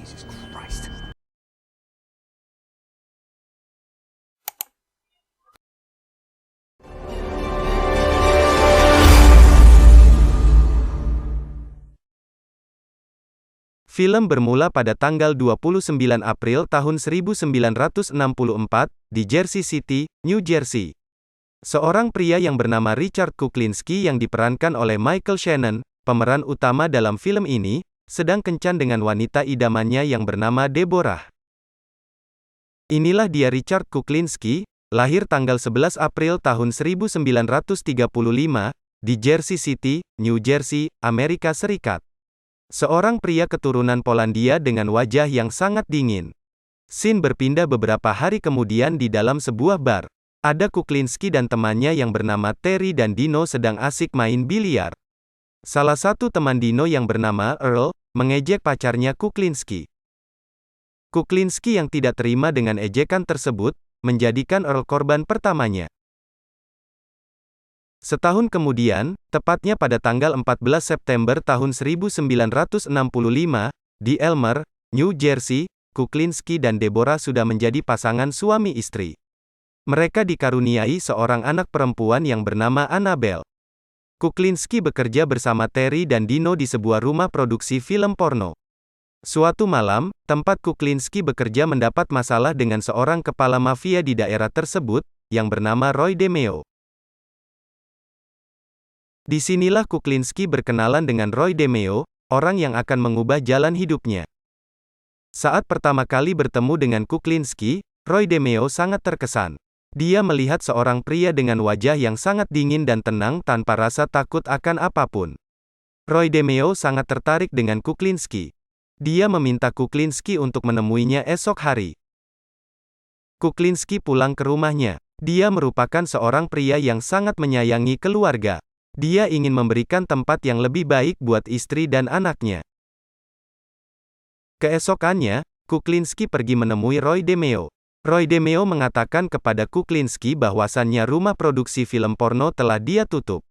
Jesus Christ. Film bermula pada tanggal 29 April tahun 1964, di Jersey City, New Jersey. Seorang pria yang bernama Richard Kuklinski yang diperankan oleh Michael Shannon, pemeran utama dalam film ini, sedang kencan dengan wanita idamannya yang bernama Deborah. Inilah dia Richard Kuklinski, lahir tanggal 11 April tahun 1935, di Jersey City, New Jersey, Amerika Serikat. Seorang pria keturunan Polandia dengan wajah yang sangat dingin. Scene berpindah beberapa hari kemudian di dalam sebuah bar. Ada Kuklinski dan temannya yang bernama Terry dan Dino sedang asik main biliar. Salah satu teman Dino yang bernama Earl, mengejek pacarnya Kuklinski. Kuklinski yang tidak terima dengan ejekan tersebut, menjadikan Earl korban pertamanya. Setahun kemudian, tepatnya pada tanggal 14 September tahun 1965, di Elmer, New Jersey, Kuklinski dan Deborah sudah menjadi pasangan suami istri. Mereka dikaruniai seorang anak perempuan yang bernama Annabelle. Kuklinski bekerja bersama Terry dan Dino di sebuah rumah produksi film porno. Suatu malam, tempat Kuklinski bekerja mendapat masalah dengan seorang kepala mafia di daerah tersebut, yang bernama Roy DeMeo. Disinilah Kuklinski berkenalan dengan Roy DeMeo, orang yang akan mengubah jalan hidupnya. Saat pertama kali bertemu dengan Kuklinski, Roy DeMeo sangat terkesan. Dia melihat seorang pria dengan wajah yang sangat dingin dan tenang tanpa rasa takut akan apapun. Roy DeMeo sangat tertarik dengan Kuklinski. Dia meminta Kuklinski untuk menemuinya esok hari. Kuklinski pulang ke rumahnya. Dia merupakan seorang pria yang sangat menyayangi keluarga. Dia ingin memberikan tempat yang lebih baik buat istri dan anaknya. Keesokannya, Kuklinski pergi menemui Roy DeMeo. Roy DeMeo mengatakan kepada Kuklinski bahwasannya rumah produksi film porno telah dia tutup.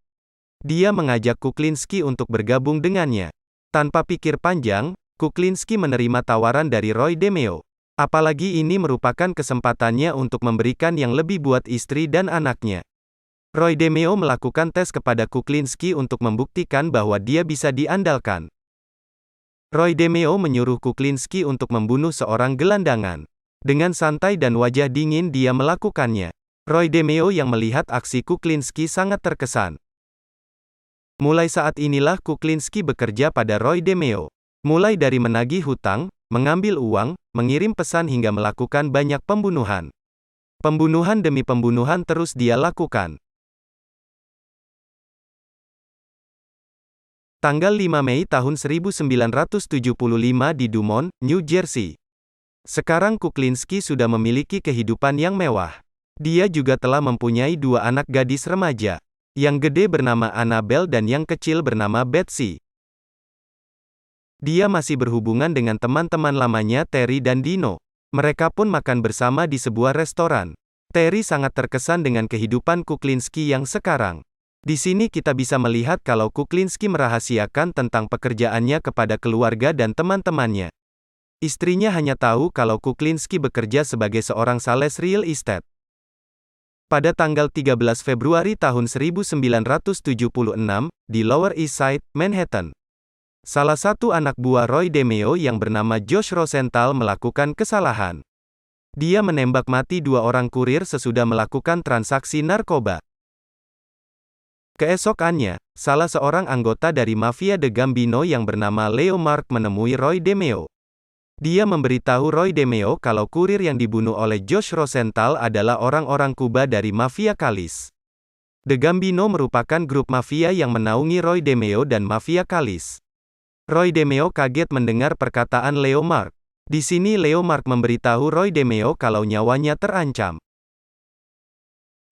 Dia mengajak Kuklinski untuk bergabung dengannya. Tanpa pikir panjang, Kuklinski menerima tawaran dari Roy DeMeo. Apalagi ini merupakan kesempatannya untuk memberikan yang lebih buat istri dan anaknya. Roy DeMeo melakukan tes kepada Kuklinski untuk membuktikan bahwa dia bisa diandalkan. Roy DeMeo menyuruh Kuklinski untuk membunuh seorang gelandangan. Dengan santai dan wajah dingin dia melakukannya. Roy DeMeo yang melihat aksi Kuklinski sangat terkesan. Mulai saat inilah Kuklinski bekerja pada Roy DeMeo. Mulai dari menagih hutang, mengambil uang, mengirim pesan hingga melakukan banyak pembunuhan. Pembunuhan demi pembunuhan terus dia lakukan. Tanggal 5 Mei tahun 1975 di Dumont, New Jersey. Sekarang Kuklinski sudah memiliki kehidupan yang mewah. Dia juga telah mempunyai dua anak gadis remaja. Yang gede bernama Annabelle dan yang kecil bernama Betsy. Dia masih berhubungan dengan teman-teman lamanya Terry dan Dino. Mereka pun makan bersama di sebuah restoran. Terry sangat terkesan dengan kehidupan Kuklinski yang sekarang. Di sini kita bisa melihat kalau Kuklinski merahasiakan tentang pekerjaannya kepada keluarga dan teman-temannya. Istrinya hanya tahu kalau Kuklinski bekerja sebagai seorang sales real estate. Pada tanggal 13 Februari tahun 1976, di Lower East Side, Manhattan. Salah satu anak buah Roy DeMeo yang bernama Josh Rosenthal melakukan kesalahan. Dia menembak mati dua orang kurir sesudah melakukan transaksi narkoba. Keesokannya, salah seorang anggota dari mafia The Gambino yang bernama Leo Mark menemui Roy DeMeo. Dia memberitahu Roy DeMeo kalau kurir yang dibunuh oleh Josh Rosenthal adalah orang-orang Kuba dari mafia Kalis. The Gambino merupakan grup mafia yang menaungi Roy DeMeo dan mafia Kalis. Roy DeMeo kaget mendengar perkataan Leo Mark. Di sini Leo Mark memberitahu Roy DeMeo kalau nyawanya terancam.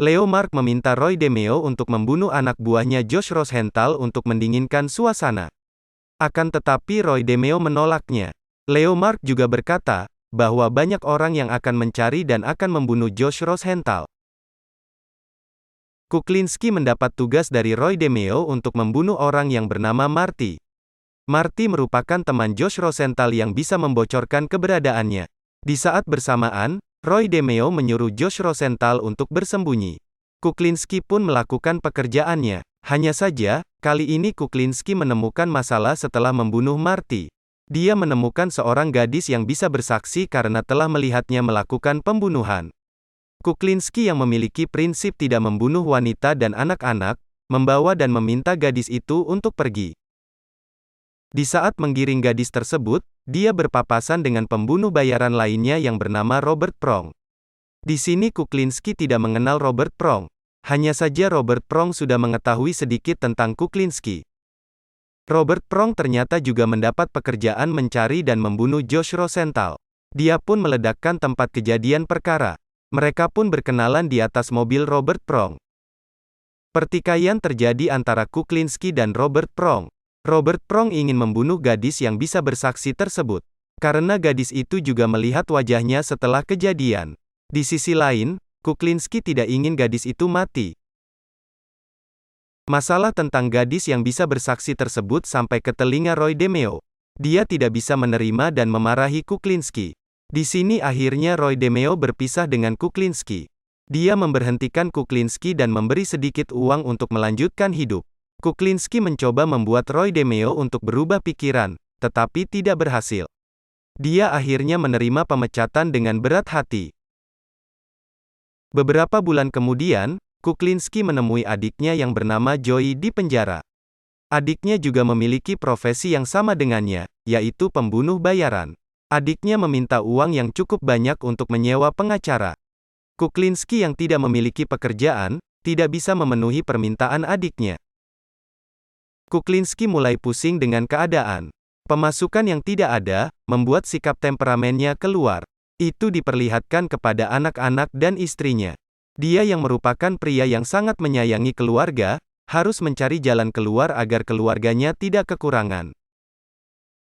Leo Mark meminta Roy DeMeo untuk membunuh anak buahnya Josh Rosenthal untuk mendinginkan suasana. Akan tetapi Roy DeMeo menolaknya. Leo Mark juga berkata, bahwa banyak orang yang akan mencari dan akan membunuh Josh Rosenthal. Kuklinski mendapat tugas dari Roy DeMeo untuk membunuh orang yang bernama Marty. Marty merupakan teman Josh Rosenthal yang bisa membocorkan keberadaannya. Di saat bersamaan, Roy DeMeo menyuruh Josh Rosenthal untuk bersembunyi. Kuklinski pun melakukan pekerjaannya. Hanya saja, kali ini Kuklinski menemukan masalah setelah membunuh Marty. Dia menemukan seorang gadis yang bisa bersaksi karena telah melihatnya melakukan pembunuhan. Kuklinski yang memiliki prinsip tidak membunuh wanita dan anak-anak, membawa dan meminta gadis itu untuk pergi. Di saat menggiring gadis tersebut, dia berpapasan dengan pembunuh bayaran lainnya yang bernama Robert Prong. Di sini Kuklinski tidak mengenal Robert Prong. Hanya saja Robert Prong sudah mengetahui sedikit tentang Kuklinski. Robert Prong ternyata juga mendapat pekerjaan mencari dan membunuh Josh Rosenthal. Dia pun meledakkan tempat kejadian perkara. Mereka pun berkenalan di atas mobil Robert Prong. Pertikaian terjadi antara Kuklinski dan Robert Prong. Robert Prong ingin membunuh gadis yang bisa bersaksi tersebut. Karena gadis itu juga melihat wajahnya setelah kejadian. Di sisi lain, Kuklinski tidak ingin gadis itu mati. Masalah tentang gadis yang bisa bersaksi tersebut sampai ke telinga Roy DeMeo. Dia tidak bisa menerima dan memarahi Kuklinski. Di sini akhirnya Roy DeMeo berpisah dengan Kuklinski. Dia memberhentikan Kuklinski dan memberi sedikit uang untuk melanjutkan hidup. Kuklinski mencoba membuat Roy DeMeo untuk berubah pikiran, tetapi tidak berhasil. Dia akhirnya menerima pemecatan dengan berat hati. Beberapa bulan kemudian, Kuklinski menemui adiknya yang bernama Joey di penjara. Adiknya juga memiliki profesi yang sama dengannya, yaitu pembunuh bayaran. Adiknya meminta uang yang cukup banyak untuk menyewa pengacara. Kuklinski yang tidak memiliki pekerjaan, tidak bisa memenuhi permintaan adiknya. Kuklinski mulai pusing dengan keadaan. Pemasukan yang tidak ada, membuat sikap temperamennya keluar. Itu diperlihatkan kepada anak-anak dan istrinya. Dia yang merupakan pria yang sangat menyayangi keluarga, harus mencari jalan keluar agar keluarganya tidak kekurangan.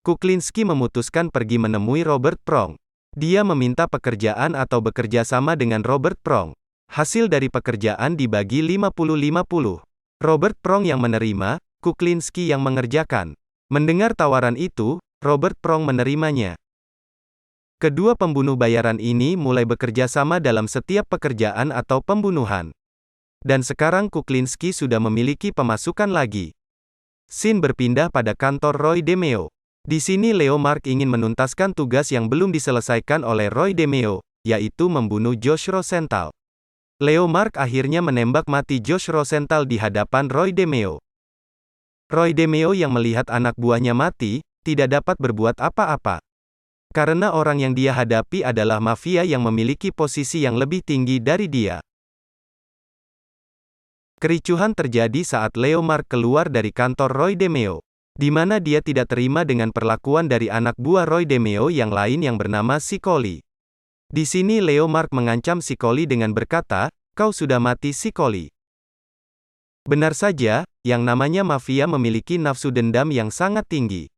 Kuklinski memutuskan pergi menemui Robert Prong. Dia meminta pekerjaan atau bekerja sama dengan Robert Prong. Hasil dari pekerjaan dibagi 50-50. Robert Prong yang menerima, Kuklinski yang mengerjakan. Mendengar tawaran itu, Robert Prong menerimanya. Kedua pembunuh bayaran ini mulai bekerja sama dalam setiap pekerjaan atau pembunuhan. Dan sekarang Kuklinski sudah memiliki pemasukan lagi. Scene berpindah pada kantor Roy DeMeo. Di sini Leo Mark ingin menuntaskan tugas yang belum diselesaikan oleh Roy DeMeo, yaitu membunuh Josh Rosenthal. Leo Mark akhirnya menembak mati Josh Rosenthal di hadapan Roy DeMeo. Roy DeMeo yang melihat anak buahnya mati, tidak dapat berbuat apa-apa. Karena orang yang dia hadapi adalah mafia yang memiliki posisi yang lebih tinggi dari dia. Kericuhan terjadi saat Leo Mark keluar dari kantor Roy DeMeo. Di mana dia tidak terima dengan perlakuan dari anak buah Roy DeMeo yang lain yang bernama Sicoli. Di sini Leo Mark mengancam Sicoli dengan berkata, "Kau sudah mati Sicoli." Benar saja, yang namanya mafia memiliki nafsu dendam yang sangat tinggi.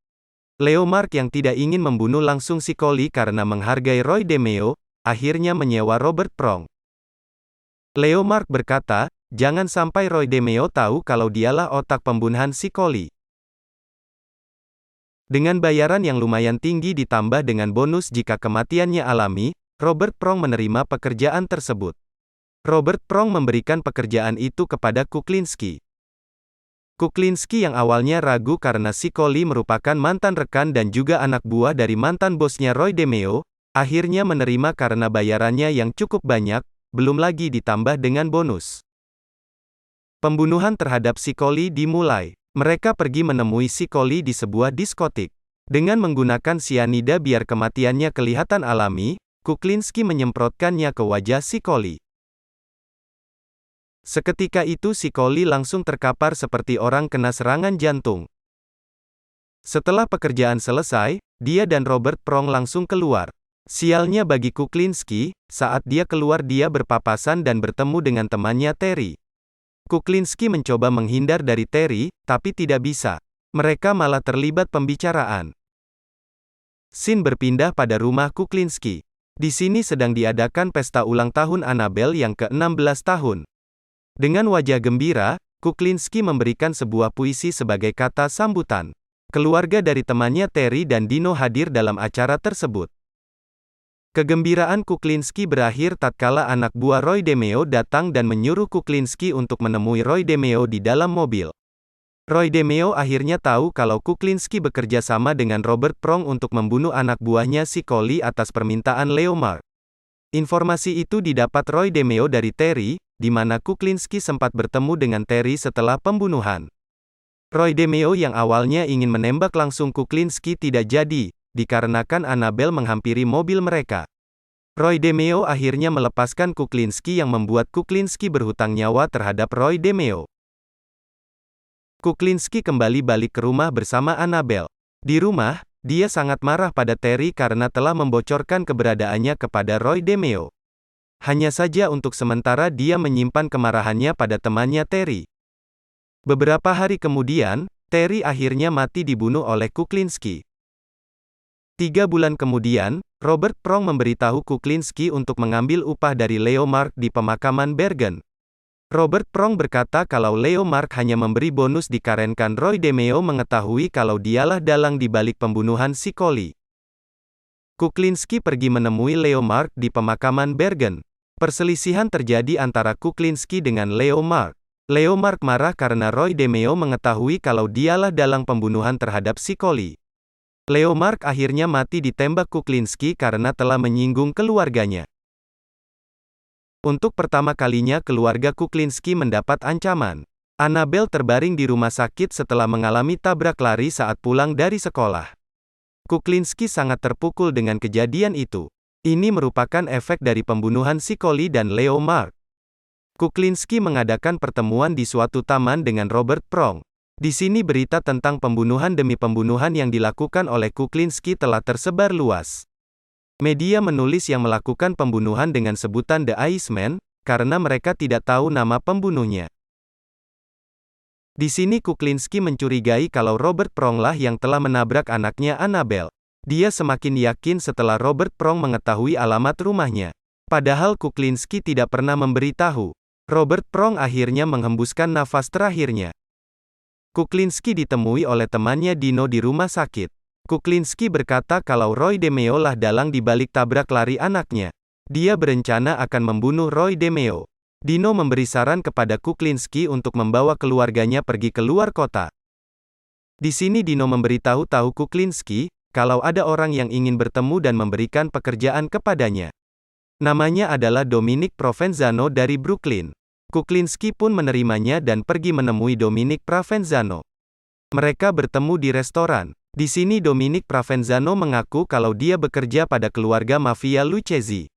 Leo Mark yang tidak ingin membunuh langsung Sicoli karena menghargai Roy DeMeo, akhirnya menyewa Robert Prong. Leo Mark berkata, "Jangan sampai Roy DeMeo tahu kalau dialah otak pembunuhan Sicoli." Dengan bayaran yang lumayan tinggi ditambah dengan bonus jika kematiannya alami, Robert Prong menerima pekerjaan tersebut. Robert Prong memberikan pekerjaan itu kepada Kuklinski. Kuklinski yang awalnya ragu karena Sicoli merupakan mantan rekan dan juga anak buah dari mantan bosnya Roy DeMeo, akhirnya menerima karena bayarannya yang cukup banyak, belum lagi ditambah dengan bonus. Pembunuhan terhadap Sicoli dimulai. Mereka pergi menemui Sicoli di sebuah diskotik. Dengan menggunakan sianida biar kematiannya kelihatan alami, Kuklinski menyemprotkannya ke wajah Sicoli. Seketika itu Sicoli langsung terkapar seperti orang kena serangan jantung. Setelah pekerjaan selesai, dia dan Robert Prong langsung keluar. Sialnya bagi Kuklinski, saat dia keluar dia berpapasan dan bertemu dengan temannya Terry. Kuklinski mencoba menghindar dari Terry, tapi tidak bisa. Mereka malah terlibat pembicaraan. Scene berpindah pada rumah Kuklinski. Di sini sedang diadakan pesta ulang tahun Annabelle yang ke-16 tahun. Dengan wajah gembira, Kuklinski memberikan sebuah puisi sebagai kata sambutan. Keluarga dari temannya Terry dan Dino hadir dalam acara tersebut. Kegembiraan Kuklinski berakhir tatkala anak buah Roy DeMeo datang dan menyuruh Kuklinski untuk menemui Roy DeMeo di dalam mobil. Roy DeMeo akhirnya tahu kalau Kuklinski bekerja sama dengan Robert Prong untuk membunuh anak buahnya si Collie atas permintaan Leo Mark. Informasi itu didapat Roy DeMeo dari Terry, di mana Kuklinski sempat bertemu dengan Terry setelah pembunuhan. Roy DeMeo yang awalnya ingin menembak langsung Kuklinski tidak jadi, dikarenakan Annabelle menghampiri mobil mereka. Roy DeMeo akhirnya melepaskan Kuklinski yang membuat Kuklinski berhutang nyawa terhadap Roy DeMeo. Kuklinski kembali balik ke rumah bersama Annabelle. Di rumah, dia sangat marah pada Terry karena telah membocorkan keberadaannya kepada Roy DeMeo. Hanya saja untuk sementara dia menyimpan kemarahannya pada temannya Terry. Beberapa hari kemudian, Terry akhirnya mati dibunuh oleh Kuklinski. 3 bulan kemudian, Robert Prong memberitahu Kuklinski untuk mengambil upah dari Leo Mark di pemakaman Bergen. Robert Prong berkata kalau Leo Mark hanya memberi bonus dikarenakan Roy DeMeo mengetahui kalau dialah dalang di balik pembunuhan si Collie. Kuklinski pergi menemui Leo Mark di pemakaman Bergen. Perselisihan terjadi antara Kuklinski dengan Leo Mark. Leo Mark marah karena Roy DeMeo mengetahui kalau dialah dalang pembunuhan terhadap si Collie. Leo Mark akhirnya mati ditembak Kuklinski karena telah menyinggung keluarganya. Untuk pertama kalinya keluarga Kuklinski mendapat ancaman. Annabelle terbaring di rumah sakit setelah mengalami tabrak lari saat pulang dari sekolah. Kuklinski sangat terpukul dengan kejadian itu. Ini merupakan efek dari pembunuhan si Collie dan Leo Mark. Kuklinski mengadakan pertemuan di suatu taman dengan Robert Prong. Di sini berita tentang pembunuhan demi pembunuhan yang dilakukan oleh Kuklinski telah tersebar luas. Media menulis yang melakukan pembunuhan dengan sebutan The Iceman, karena mereka tidak tahu nama pembunuhnya. Di sini Kuklinski mencurigai kalau Robert Prong lah yang telah menabrak anaknya Annabelle. Dia semakin yakin setelah Robert Prong mengetahui alamat rumahnya. Padahal Kuklinski tidak pernah memberitahu. Robert Prong akhirnya menghembuskan nafas terakhirnya. Kuklinski ditemui oleh temannya Dino di rumah sakit. Kuklinski berkata kalau Roy DeMeo lah dalang di balik tabrak lari anaknya. Dia berencana akan membunuh Roy DeMeo. Dino memberi saran kepada Kuklinski untuk membawa keluarganya pergi ke luar kota. Di sini Dino memberitahu Kuklinski, kalau ada orang yang ingin bertemu dan memberikan pekerjaan kepadanya. Namanya adalah Dominic Provenzano dari Brooklyn. Kuklinski pun menerimanya dan pergi menemui Dominic Provenzano. Mereka bertemu di restoran. Di sini Dominic Provenzano mengaku kalau dia bekerja pada keluarga mafia Lucchesi.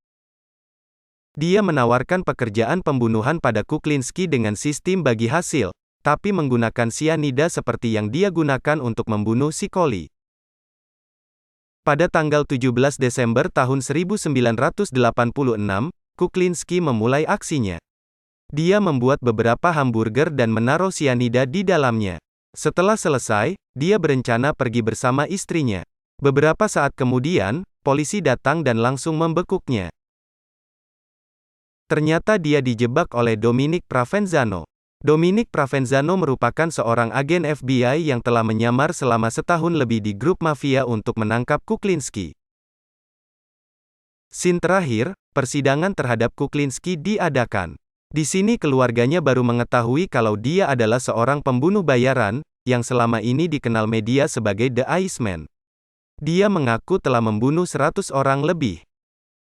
Dia menawarkan pekerjaan pembunuhan pada Kuklinski dengan sistem bagi hasil, tapi menggunakan sianida seperti yang dia gunakan untuk membunuh si Collie. Pada tanggal 17 Desember tahun 1986, Kuklinski memulai aksinya. Dia membuat beberapa hamburger dan menaruh sianida di dalamnya. Setelah selesai, dia berencana pergi bersama istrinya. Beberapa saat kemudian, polisi datang dan langsung membekuknya. Ternyata dia dijebak oleh Dominic Provenzano. Dominic Provenzano merupakan seorang agen FBI yang telah menyamar selama setahun lebih di grup mafia untuk menangkap Kuklinski. Scene terakhir, persidangan terhadap Kuklinski diadakan. Di sini keluarganya baru mengetahui kalau dia adalah seorang pembunuh bayaran, yang selama ini dikenal media sebagai The Iceman. Dia mengaku telah membunuh 100 orang lebih.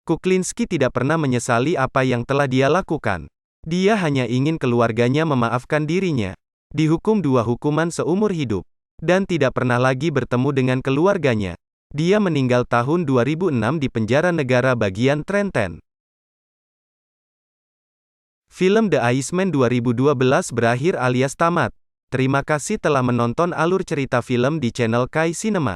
Kuklinski tidak pernah menyesali apa yang telah dia lakukan. Dia hanya ingin keluarganya memaafkan dirinya. Dihukum 2 hukuman seumur hidup. Dan tidak pernah lagi bertemu dengan keluarganya. Dia meninggal tahun 2006 di penjara negara bagian Trenton. Film The Iceman 2012 berakhir alias tamat. Terima kasih telah menonton alur cerita film di channel Kai Cinema.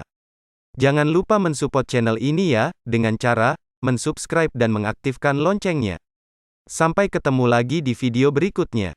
Jangan lupa mensupport channel ini ya, dengan cara mensubscribe dan mengaktifkan loncengnya. Sampai ketemu lagi di video berikutnya.